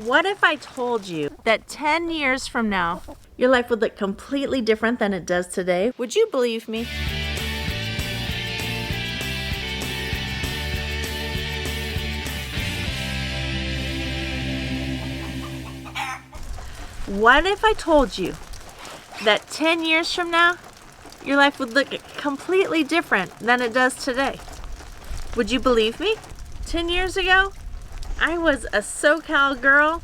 What if I told you that 10 years from now, your life would look completely different than it does today? Would you believe me? What if I told you that 10 years from now, your life would look completely different than it does today? Would you believe me? 10 years ago, I was a SoCal girl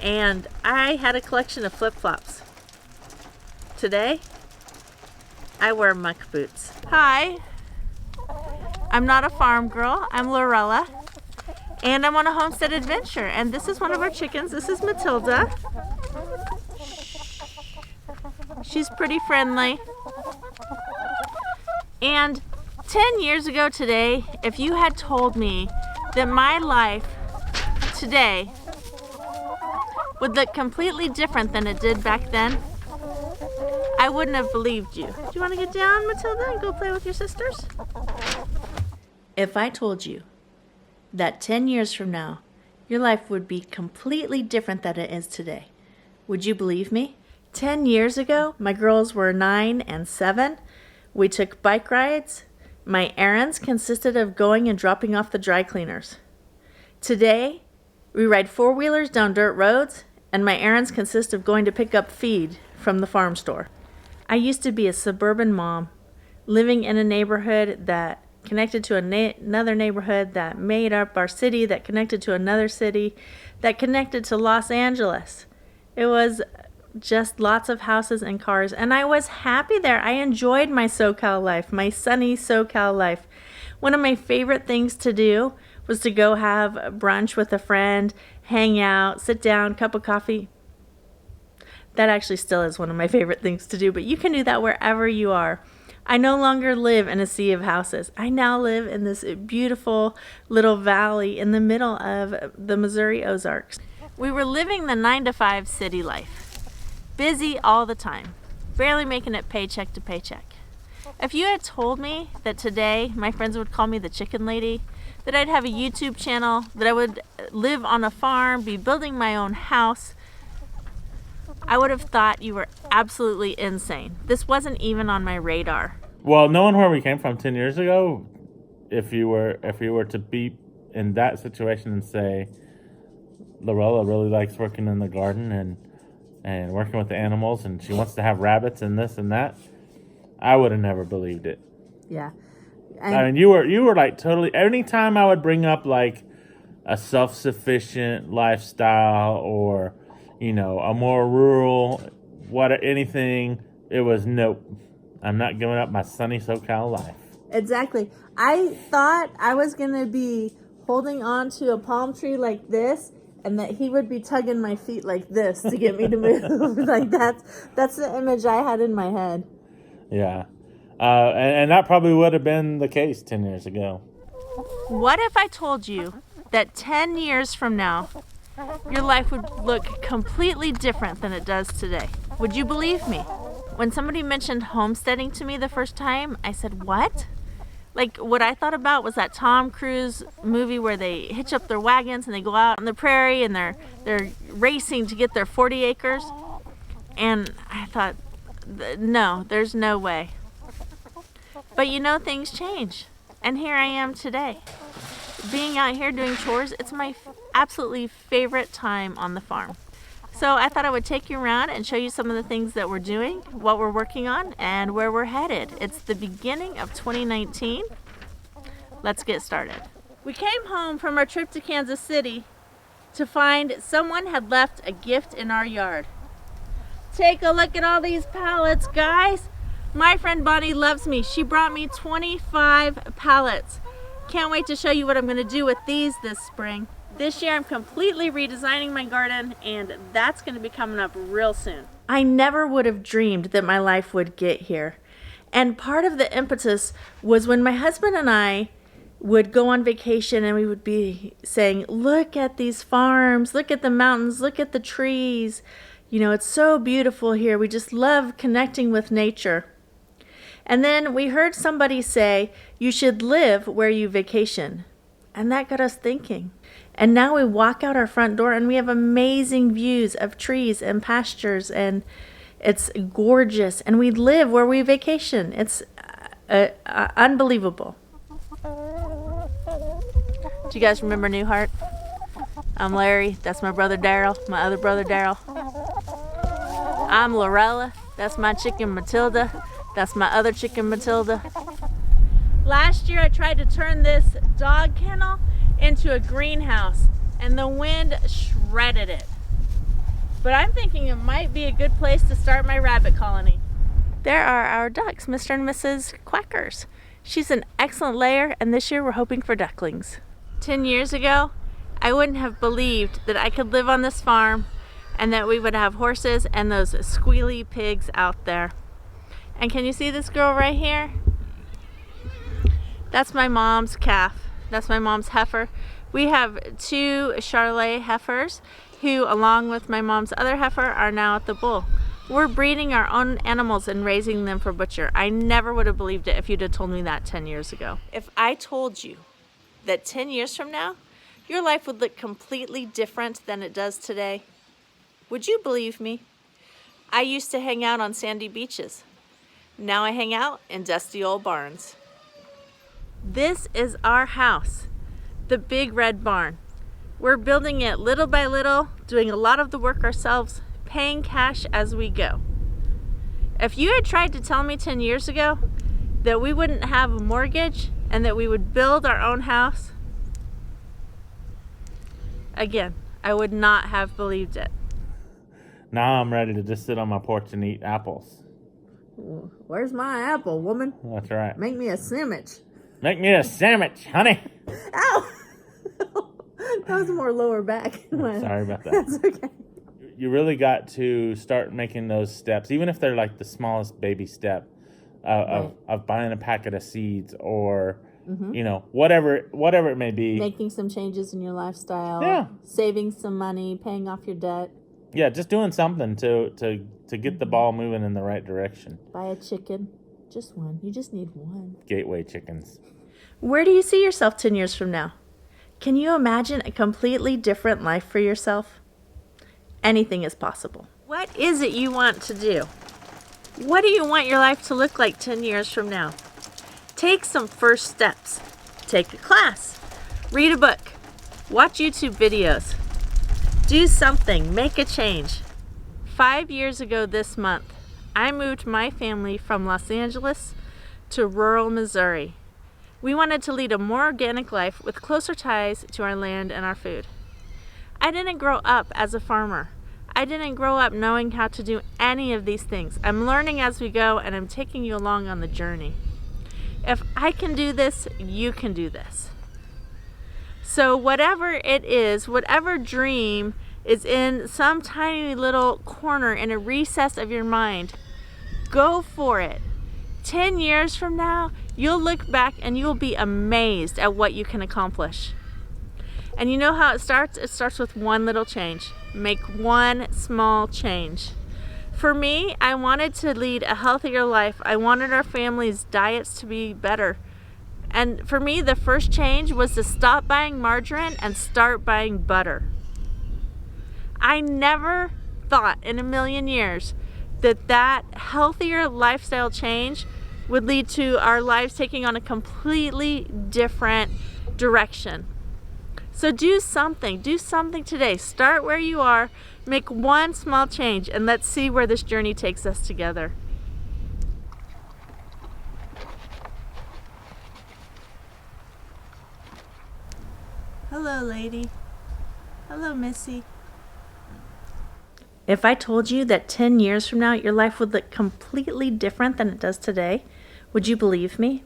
and I had a collection of flip-flops. Today, I wear muck boots. Hi, I'm not a farm girl, I'm Lorella, and I'm on a homestead adventure, and this is one of our chickens. This is Matilda. She's pretty friendly. And 10 years ago today, if you had told me that my life today would look completely different than it did back then, I wouldn't have believed you. Do you want to get down, Matilda, and go play with your sisters? If I told you that 10 years from now, your life would be completely different than it is today, would you believe me? 10 years ago, my girls were 9 and 7. We took bike rides. My errands consisted of going and dropping off the dry cleaners. Today, we ride four-wheelers down dirt roads, and my errands consist of going to pick up feed from the farm store. I used to be a suburban mom, living in a neighborhood that connected to another neighborhood that made up our city, that connected to another city, that connected to Los Angeles. It was just lots of houses and cars, and I was happy there. I enjoyed my SoCal life, my sunny SoCal life. One of my favorite things to do was to go have brunch with a friend, hang out, sit down, cup of coffee. That actually still is one of my favorite things to do, but you can do that wherever you are. I no longer live in a sea of houses. I now live in this beautiful little valley in the middle of the Missouri Ozarks. We were living the 9-to-5 city life. Busy all the time, barely making it paycheck to paycheck. If you had told me that today my friends would call me the chicken lady, that I'd have a YouTube channel, that I would live on a farm, be building my own house, I would have thought you were absolutely insane. This wasn't even on my radar. Well, knowing where we came from 10 years ago, if you were to be in that situation and say, Lorella really likes working in the garden and working with the animals, and she wants to have rabbits and this and that, I would have never believed it. Yeah. I mean, you were like totally, anytime I would bring up like a self-sufficient lifestyle or, you know, a more rural, anything, it was nope. I'm not giving up my sunny SoCal life. Exactly. I thought I was going to be holding on to a palm tree like this, and that he would be tugging my feet like this to get me to move. Like that's the image I had in my head. Yeah. And that probably would have been the case 10 years ago. What if I told you that 10 years from now, your life would look completely different than it does today? Would you believe me? When somebody mentioned homesteading to me the first time, I said, what? Like, what I thought about was that Tom Cruise movie where they hitch up their wagons and they go out on the prairie and they're racing to get their 40 acres. And I thought, no, there's no way. But you know, things change. And here I am today. Being out here doing chores, it's my absolutely favorite time on the farm. So I thought I would take you around and show you some of the things that we're doing, what we're working on, and where we're headed. It's the beginning of 2019. Let's get started. We came home from our trip to Kansas City to find someone had left a gift in our yard. Take a look at all these pallets, guys. My friend Bonnie loves me. She brought me 25 pallets. Can't wait to show you what I'm going to do with these this spring. This year I'm completely redesigning my garden, and that's going to be coming up real soon. I never would have dreamed that my life would get here. And part of the impetus was when my husband and I would go on vacation and we would be saying, look at these farms, look at the mountains, look at the trees. You know, it's so beautiful here. We just love connecting with nature. And then we heard somebody say, you should live where you vacation. And that got us thinking. And now we walk out our front door and we have amazing views of trees and pastures, and it's gorgeous. And we live where we vacation. It's unbelievable. Do you guys remember Newhart? I'm Larry. That's my brother Daryl, my other brother Daryl. I'm Lorella. That's my chicken Matilda. That's my other chicken Matilda. Last year I tried to turn this dog kennel into a greenhouse and the wind shredded it. But I'm thinking it might be a good place to start my rabbit colony. There are our ducks, Mr. and Mrs. Quackers. She's an excellent layer, and this year we're hoping for ducklings. 10 years ago, I wouldn't have believed that I could live on this farm and that we would have horses and those squealy pigs out there. And can you see this girl right here? That's my mom's calf. That's my mom's heifer. We have 2 Charolais heifers who, along with my mom's other heifer, are now at the bull. We're breeding our own animals and raising them for butcher. I never would have believed it if you'd have told me that 10 years ago. If I told you that 10 years from now, your life would look completely different than it does today, would you believe me? I used to hang out on sandy beaches. Now I hang out in dusty old barns. This is our house, the big red barn. We're building it little by little, doing a lot of the work ourselves, paying cash as we go. If you had tried to tell me 10 years ago that we wouldn't have a mortgage and that we would build our own house, again, I would not have believed it. Now I'm ready to just sit on my porch and eat apples. Where's my apple, woman? That's right. Make me a sandwich. Make me a sandwich, honey. Ow! That was more lower back. Sorry about that. That's okay. You really got to start making those steps, even if they're like the smallest baby step of buying a packet of seeds or, you know, whatever it may be. Making some changes in your lifestyle. Yeah. Saving some money, paying off your debt. Yeah, just doing something to get the ball moving in the right direction. Buy a chicken. Just one. You just need one. Gateway chickens. Where do you see yourself 10 years from now? Can you imagine a completely different life for yourself? Anything is possible. What is it you want to do? What do you want your life to look like 10 years from now? Take some first steps. Take a class. Read a book. Watch YouTube videos. Do something. Make a change. 5 years ago this month, I moved my family from Los Angeles to rural Missouri. We wanted to lead a more organic life with closer ties to our land and our food. I didn't grow up as a farmer. I didn't grow up knowing how to do any of these things. I'm learning as we go, and I'm taking you along on the journey. If I can do this, you can do this. So whatever it is, whatever dream is in some tiny little corner in a recess of your mind, go for it. 10 years from now, you'll look back and you'll be amazed at what you can accomplish. And you know how it starts? It starts with one little change. Make one small change. For me, I wanted to lead a healthier life. I wanted our family's diets to be better. And for me, the first change was to stop buying margarine and start buying butter. I never thought in a million years that healthier lifestyle change would lead to our lives taking on a completely different direction. So do something today. Start where you are, make one small change, and let's see where this journey takes us together. Hello, lady. Hello, Missy. If I told you that 10 years from now your life would look completely different than it does today, would you believe me?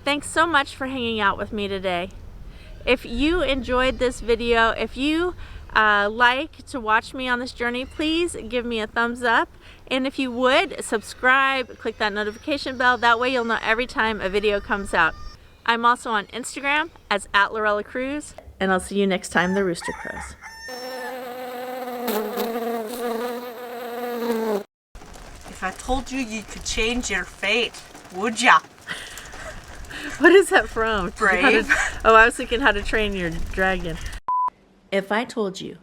Thanks so much for hanging out with me today. If you enjoyed this video, if you like to watch me on this journey, please give me a thumbs up. And if you would, subscribe, click that notification bell. That way you'll know every time a video comes out. I'm also on Instagram as @Lorella Crews. And I'll see you next time the rooster crows. If I told you you could change your fate, would ya? What is that from? Brave. I was thinking How to Train Your Dragon. If I told you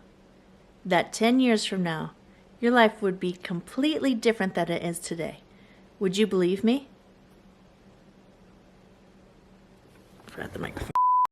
that 10 years from now, your life would be completely different than it is today, would you believe me? Forgot the microphone.